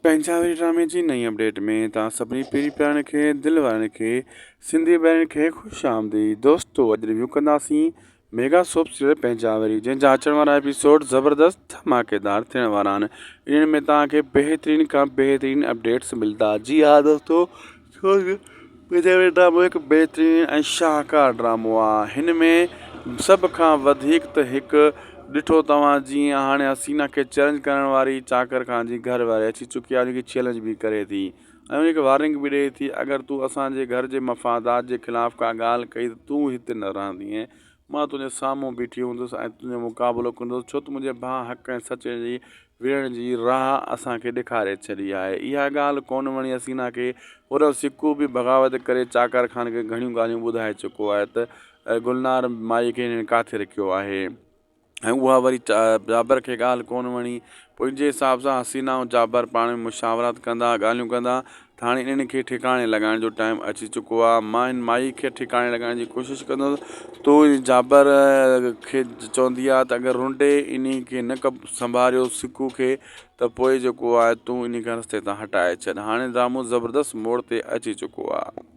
पंजाबी ड्रामे जी नई अपडेट में तव्हां सभिनी पहिरीं प्यारनि खे दिल वारनि खे सिंधी भेण खे ख़ुशि आमदीद। दोस्तो अॼु रिव्यू कंदासीं मेगा सोप सीरियल पंजाबी जंहिंजा अचण वारा एपिसोड ज़बरदस्त धमाकेदार थियण वारा आहिनि। इन्हनि में तव्हांखे बहितरीन खां बहितरीन अपडेट्स मिलंदा। जी हा दोस्तो, पंजाबी ड्रामो हिकु बहितरीन ऐं शाहकार ड्रामो आहे। हिन में सभ खां वधीक त हिकु ॾिठो तव्हां जीअं हाणे हसीना खे चैलेंज करण वारी चाकर खान जी घर वारी अची चुकी आहे, उनखे चैलेंज बि करे थी ऐं उनखे वार्निंग बि ॾिए थी, अगरि तूं असांजे घर जे मफ़ादात जे ख़िलाफ़ु का ॻाल्हि कई त तूं हिते न रहंदीअं, मां तुंहिंजे साम्हूं बीठी हूंदुसि ऐं तुंहिंजो मुक़ाबिलो कंदुसि, छो त मुंहिंजे भाउ हक़ ऐं सच जी विढ़ण जी राह असांखे ॾेखारे छॾी आहे। इहा ॻाल्हि कोन वणी हसीना खे। और सिकू बि बग़ावत करे चाकर खान खे घणियूं ॻाल्हियूं ॿुधाए चुको आहे त गुलनार माई खे हिननि किथे रखियो आहे ऐं उहा वरी जाबर खे ॻाल्हि कोन वणी। पोइ इन जे हिसाब सां हसीना ऐं जाबर पाण में मुशावरत कंदा, ॻाल्हियूं कंदा त हाणे इन्हनि खे ठिकाणे लॻाइण जो टाइम अची चुको आहे। मां हिन माई खे ठिकाणे लॻाइण जी कोशिशि कंदुसि। तो जाबर खे चवंदी आहे त अगरि रुंडे इन खे न संभालियो सिकू खे त पोइ जेको आहे तूं इन खे रस्ते तां हटाए छॾ। हाणे ड्रामो ज़बरदस्त मोड़ ते अची चुको आहे।